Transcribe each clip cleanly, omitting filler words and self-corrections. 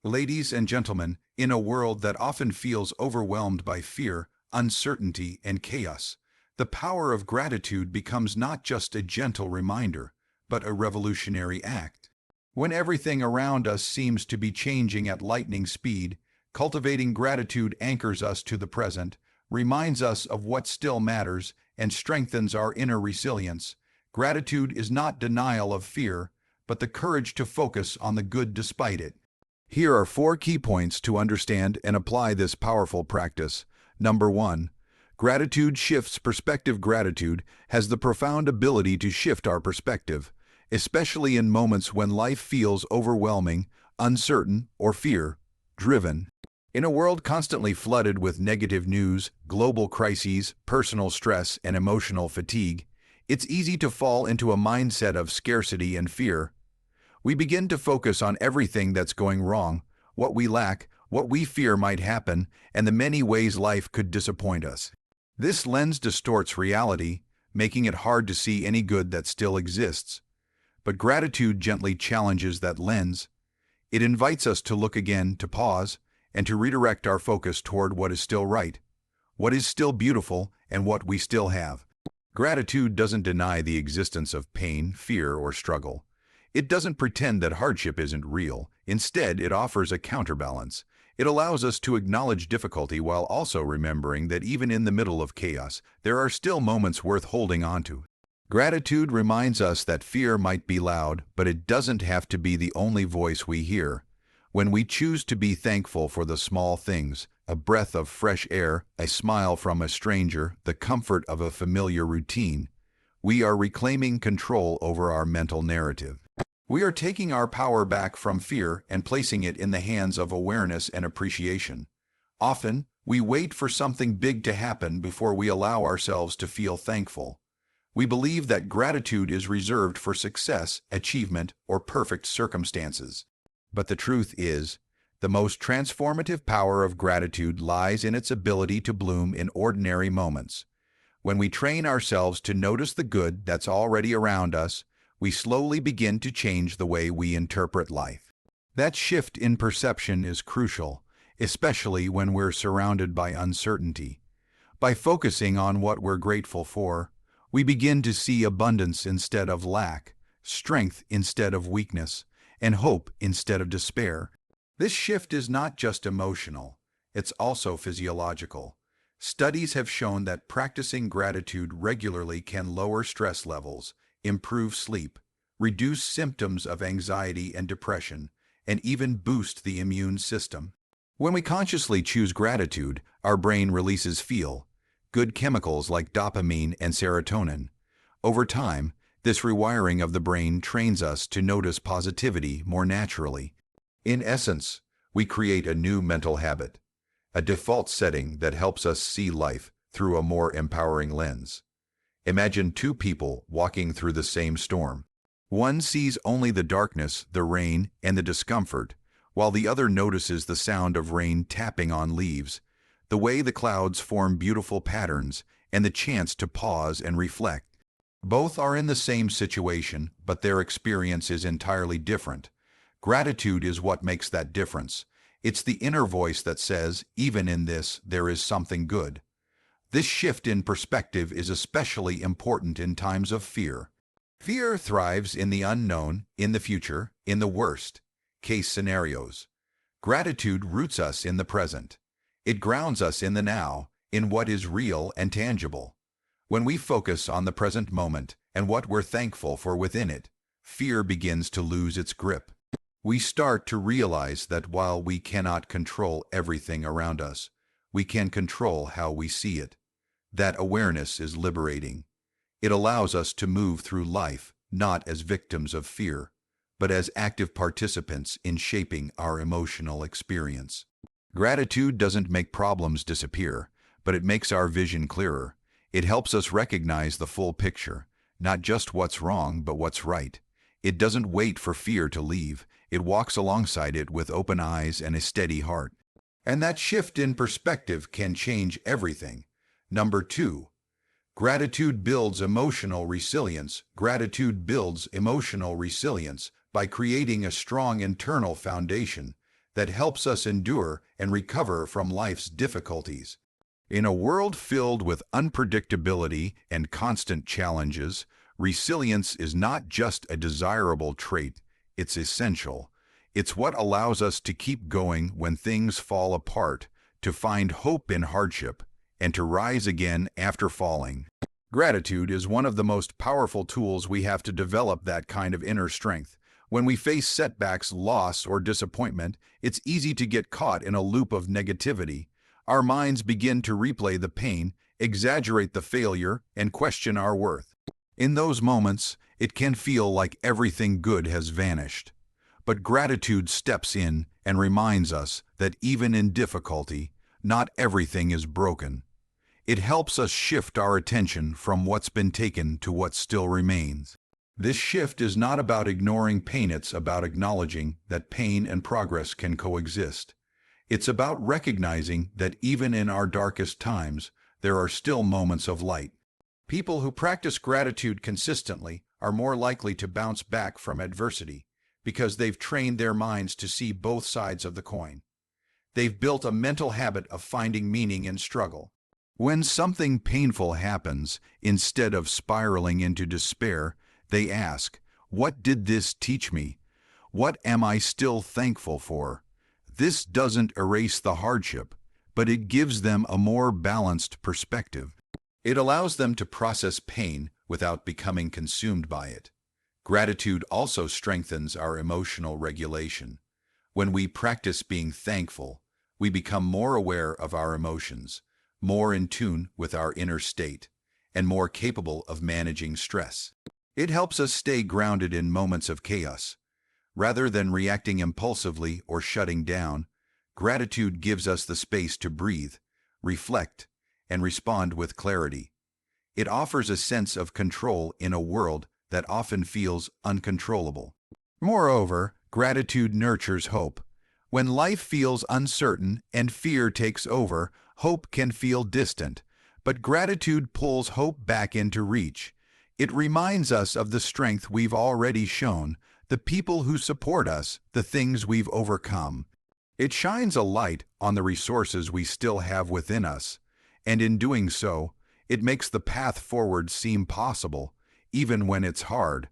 Ladies and gentlemen, in a world that often feels overwhelmed by fear, uncertainty, and chaos, the power of gratitude becomes not just a gentle reminder, but a revolutionary act. When everything around us seems to be changing at lightning speed, cultivating gratitude anchors us to the present, reminds us of what still matters, and strengthens our inner resilience. Gratitude is not denial of fear, but the courage to focus on the good despite it. Here are 4 key points to understand and apply this powerful practice. Number 1. Gratitude shifts perspective. Gratitude has the profound ability to shift our perspective, especially in moments when life feels overwhelming, uncertain, or fear-driven. In a world constantly flooded with negative news, global crises, personal stress, and emotional fatigue, it's easy to fall into a mindset of scarcity and fear. We begin to focus on everything that's going wrong, what we lack, what we fear might happen, and the many ways life could disappoint us. This lens distorts reality, making it hard to see any good that still exists. But gratitude gently challenges that lens. It invites us to look again, to pause, and to redirect our focus toward what is still right, what is still beautiful, and what we still have. Gratitude doesn't deny the existence of pain, fear, or struggle. It doesn't pretend that hardship isn't real. Instead, it offers a counterbalance. It allows us to acknowledge difficulty while also remembering that even in the middle of chaos, there are still moments worth holding on to. Gratitude reminds us that fear might be loud, but it doesn't have to be the only voice we hear. When we choose to be thankful for the small things, a breath of fresh air, a smile from a stranger, the comfort of a familiar routine, we are reclaiming control over our mental narrative. We are taking our power back from fear and placing it in the hands of awareness and appreciation. Often, we wait for something big to happen before we allow ourselves to feel thankful. We believe that gratitude is reserved for success, achievement, or perfect circumstances. But the truth is, the most transformative power of gratitude lies in its ability to bloom in ordinary moments. When we train ourselves to notice the good that's already around us, we slowly begin to change the way we interpret life. That shift in perception is crucial, especially when we're surrounded by uncertainty. By focusing on what we're grateful for, we begin to see abundance instead of lack, strength instead of weakness, and hope instead of despair. This shift is not just emotional, it's also physiological. Studies have shown that practicing gratitude regularly can lower stress levels, improve sleep, reduce symptoms of anxiety and depression, and even boost the immune system. When we consciously choose gratitude, our brain releases feel-good chemicals like dopamine and serotonin. Over time, this rewiring of the brain trains us to notice positivity more naturally. In essence, we create a new mental habit, a default setting that helps us see life through a more empowering lens. Imagine 2 people walking through the same storm. One sees only the darkness, the rain, and the discomfort, while the other notices the sound of rain tapping on leaves, the way the clouds form beautiful patterns, and the chance to pause and reflect. Both are in the same situation, but their experience is entirely different. Gratitude is what makes that difference. It's the inner voice that says, even in this, there is something good. This shift in perspective is especially important in times of fear. Fear thrives in the unknown, in the future, in the worst-case scenarios. Gratitude roots us in the present. It grounds us in the now, in what is real and tangible. When we focus on the present moment and what we're thankful for within it, fear begins to lose its grip. We start to realize that while we cannot control everything around us, we can control how we see it. That awareness is liberating. It allows us to move through life not as victims of fear, but as active participants in shaping our emotional experience. Gratitude doesn't make problems disappear, but it makes our vision clearer. It helps us recognize the full picture, not just what's wrong, but what's right. It doesn't wait for fear to leave. It walks alongside it with open eyes and a steady heart. And that shift in perspective can change everything. Number 2. Gratitude builds emotional resilience. Gratitude builds emotional resilience by creating a strong internal foundation that helps us endure and recover from life's difficulties. In a world filled with unpredictability and constant challenges, resilience is not just a desirable trait, it's essential. It's what allows us to keep going when things fall apart, to find hope in hardship, and to rise again after falling. Gratitude is one of the most powerful tools we have to develop that kind of inner strength. When we face setbacks, loss, or disappointment, it's easy to get caught in a loop of negativity. Our minds begin to replay the pain, exaggerate the failure, and question our worth. In those moments, it can feel like everything good has vanished. But gratitude steps in and reminds us that even in difficulty, not everything is broken. It helps us shift our attention from what's been taken to what still remains. This shift is not about ignoring pain, it's about acknowledging that pain and progress can coexist. It's about recognizing that even in our darkest times, there are still moments of light. People who practice gratitude consistently are more likely to bounce back from adversity because they've trained their minds to see both sides of the coin. They've built a mental habit of finding meaning in struggle. When something painful happens, instead of spiraling into despair, they ask, "What did this teach me? What am I still thankful for?" This doesn't erase the hardship, but it gives them a more balanced perspective. It allows them to process pain without becoming consumed by it. Gratitude also strengthens our emotional regulation. When we practice being thankful, we become more aware of our emotions, more in tune with our inner state, and more capable of managing stress. It helps us stay grounded in moments of chaos. Rather than reacting impulsively or shutting down, gratitude gives us the space to breathe, reflect, and respond with clarity. It offers a sense of control in a world that often feels uncontrollable. Moreover, gratitude nurtures hope. When life feels uncertain and fear takes over, hope can feel distant, but gratitude pulls hope back into reach. It reminds us of the strength we've already shown, the people who support us, the things we've overcome. It shines a light on the resources we still have within us, and in doing so, it makes the path forward seem possible, even when it's hard.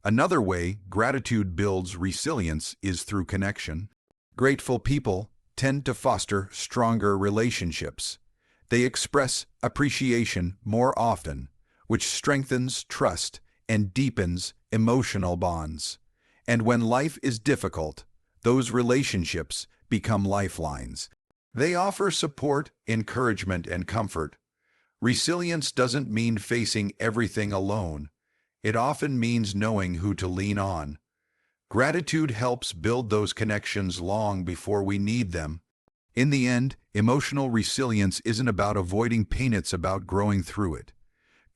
Another way gratitude builds resilience is through connection. Grateful people tend to foster stronger relationships. They express appreciation more often, which strengthens trust and deepens emotional bonds. And when life is difficult, those relationships become lifelines. They offer support, encouragement, and comfort. Resilience doesn't mean facing everything alone. It often means knowing who to lean on. Gratitude helps build those connections long before we need them. In the end, emotional resilience isn't about avoiding pain, it's about growing through it.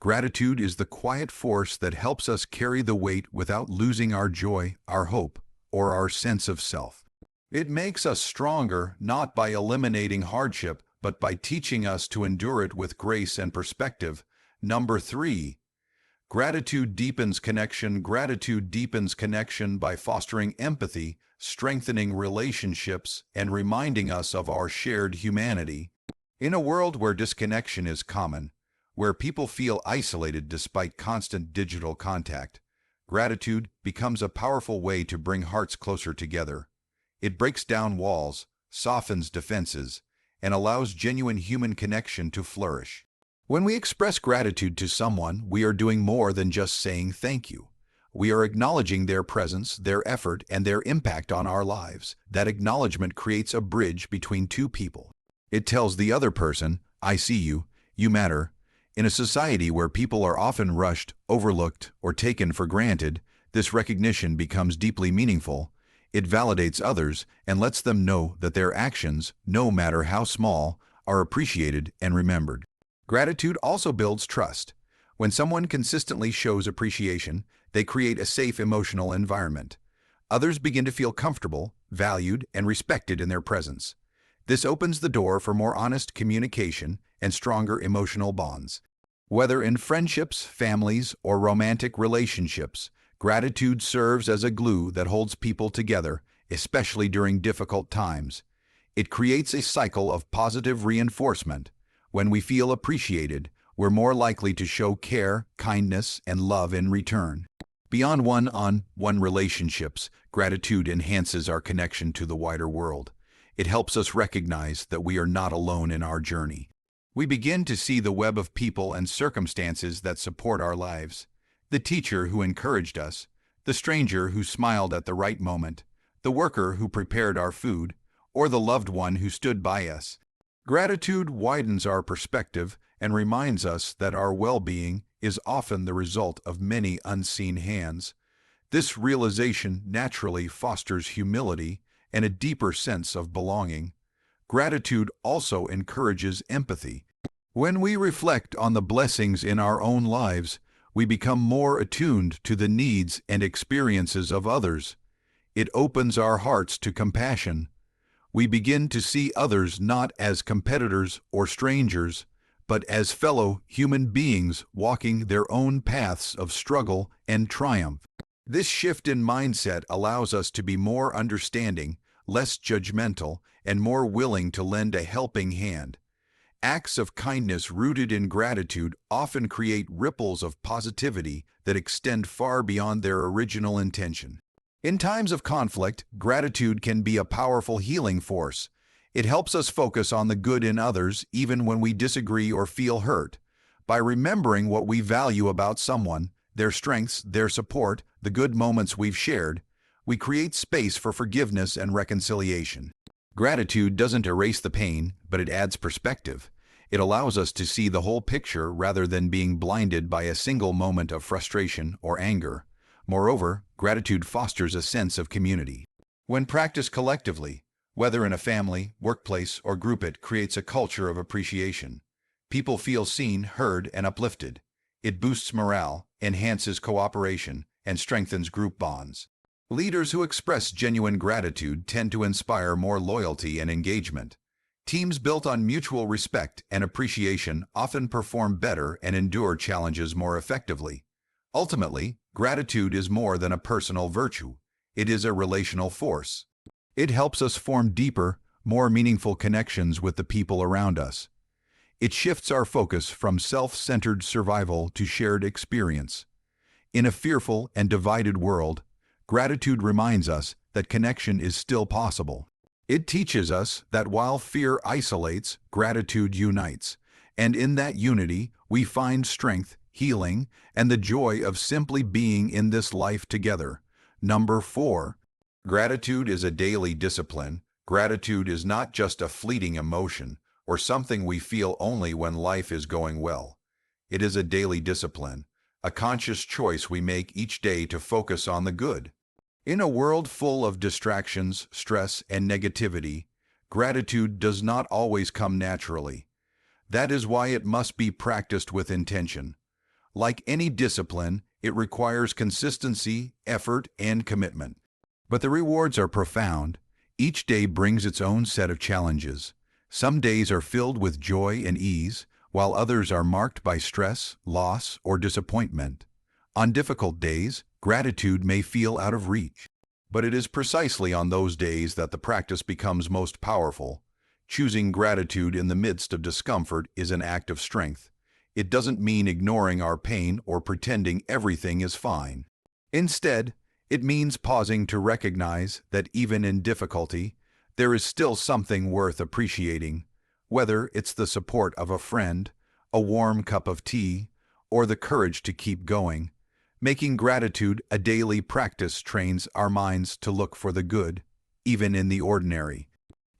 Gratitude is the quiet force that helps us carry the weight without losing our joy, our hope, or our sense of self. It makes us stronger not by eliminating hardship, but by teaching us to endure it with grace and perspective. Number 3. Gratitude deepens connection. Gratitude deepens connection by fostering empathy, strengthening relationships, and reminding us of our shared humanity. In a world where disconnection is common, where people feel isolated despite constant digital contact, gratitude becomes a powerful way to bring hearts closer together. It breaks down walls, softens defenses, and allows genuine human connection to flourish. When we express gratitude to someone, we are doing more than just saying thank you. We are acknowledging their presence, their effort, and their impact on our lives. That acknowledgement creates a bridge between two people. It tells the other person, "I see you, you matter." In a society where people are often rushed, overlooked, or taken for granted, this recognition becomes deeply meaningful. It validates others and lets them know that their actions, no matter how small, are appreciated and remembered. Gratitude also builds trust. When someone consistently shows appreciation, they create a safe emotional environment. Others begin to feel comfortable, valued, and respected in their presence. This opens the door for more honest communication and stronger emotional bonds. Whether in friendships, families, or romantic relationships, gratitude serves as a glue that holds people together, especially during difficult times. It creates a cycle of positive reinforcement. When we feel appreciated, we're more likely to show care, kindness, and love in return. Beyond one-on-one relationships, gratitude enhances our connection to the wider world. It helps us recognize that we are not alone in our journey. We begin to see the web of people and circumstances that support our lives. The teacher who encouraged us, the stranger who smiled at the right moment, the worker who prepared our food, or the loved one who stood by us. Gratitude widens our perspective and reminds us that our well-being is often the result of many unseen hands. This realization naturally fosters humility and a deeper sense of belonging. Gratitude also encourages empathy. When we reflect on the blessings in our own lives, we become more attuned to the needs and experiences of others. It opens our hearts to compassion. We begin to see others not as competitors or strangers, but as fellow human beings walking their own paths of struggle and triumph. This shift in mindset allows us to be more understanding, less judgmental, and more willing to lend a helping hand. Acts of kindness rooted in gratitude often create ripples of positivity that extend far beyond their original intention. In times of conflict, gratitude can be a powerful healing force. It helps us focus on the good in others even when we disagree or feel hurt. By remembering what we value about someone, their strengths, their support, the good moments we've shared, we create space for forgiveness and reconciliation. Gratitude doesn't erase the pain, but it adds perspective. It allows us to see the whole picture rather than being blinded by a single moment of frustration or anger. Moreover, gratitude fosters a sense of community. When practiced collectively, whether in a family, workplace, or group, it creates a culture of appreciation. People feel seen, heard, and uplifted. It boosts morale, enhances cooperation, and strengthens group bonds. Leaders who express genuine gratitude tend to inspire more loyalty and engagement. Teams built on mutual respect and appreciation often perform better and endure challenges more effectively. Ultimately, gratitude is more than a personal virtue. It is a relational force. It helps us form deeper, more meaningful connections with the people around us. It shifts our focus from self-centered survival to shared experience. In a fearful and divided world, gratitude reminds us that connection is still possible. It teaches us that while fear isolates, gratitude unites, and in that unity we find strength, healing, and the joy of simply being in this life together. Number 4. Gratitude is a daily discipline. Gratitude is not just a fleeting emotion or something we feel only when life is going well. It is a daily discipline, a conscious choice we make each day to focus on the good. In a world full of distractions, stress, and negativity, gratitude does not always come naturally. That is why it must be practiced with intention. Like any discipline, it requires consistency, effort, and commitment. But the rewards are profound. Each day brings its own set of challenges. Some days are filled with joy and ease, while others are marked by stress, loss, or disappointment. On difficult days, gratitude may feel out of reach. But it is precisely on those days that the practice becomes most powerful. Choosing gratitude in the midst of discomfort is an act of strength. It doesn't mean ignoring our pain or pretending everything is fine. Instead, it means pausing to recognize that even in difficulty, there is still something worth appreciating, whether it's the support of a friend, a warm cup of tea, or the courage to keep going. Making gratitude a daily practice trains our minds to look for the good, even in the ordinary.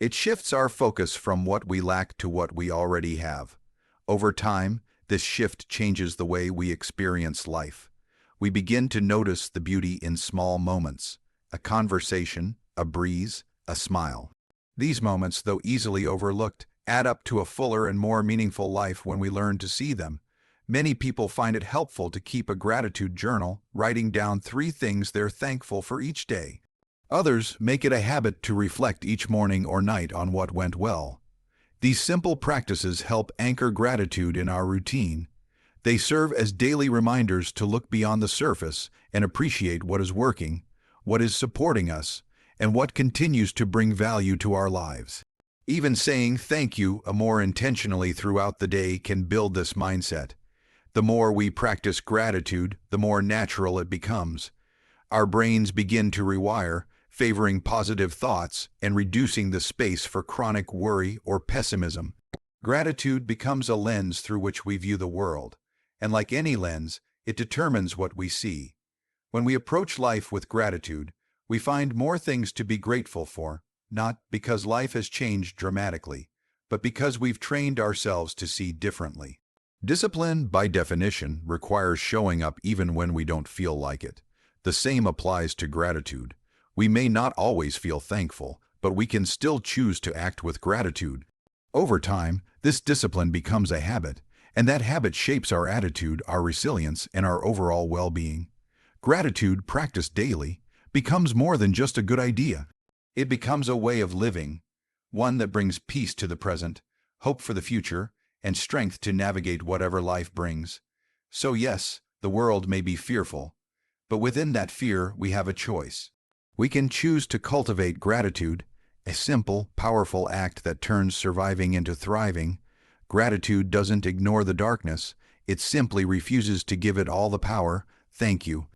It shifts our focus from what we lack to what we already have. Over time, this shift changes the way we experience life. We begin to notice the beauty in small moments, a conversation, a breeze, a smile. These moments, though easily overlooked, add up to a fuller and more meaningful life when we learn to see them. Many people find it helpful to keep a gratitude journal, writing down 3 things they're thankful for each day. Others make it a habit to reflect each morning or night on what went well. These simple practices help anchor gratitude in our routine. They serve as daily reminders to look beyond the surface and appreciate what is working, what is supporting us, and what continues to bring value to our lives. Even saying thank you more intentionally throughout the day can build this mindset. The more we practice gratitude, the more natural it becomes. Our brains begin to rewire, favoring positive thoughts and reducing the space for chronic worry or pessimism. Gratitude becomes a lens through which we view the world, and like any lens, it determines what we see. When we approach life with gratitude, we find more things to be grateful for, not because life has changed dramatically, but because we've trained ourselves to see differently. Discipline, by definition, requires showing up even when we don't feel like it. The same applies to gratitude. We may not always feel thankful, but we can still choose to act with gratitude. Over time, this discipline becomes a habit, and that habit shapes our attitude, our resilience, and our overall well-being. Gratitude, practiced daily, becomes more than just a good idea. It becomes a way of living, one that brings peace to the present, hope for the future, and strength to navigate whatever life brings. So yes, the world may be fearful, but within that fear we have a choice. We can choose to cultivate gratitude, a simple, powerful act that turns surviving into thriving. Gratitude doesn't ignore the darkness, it simply refuses to give it all the power. Thank you.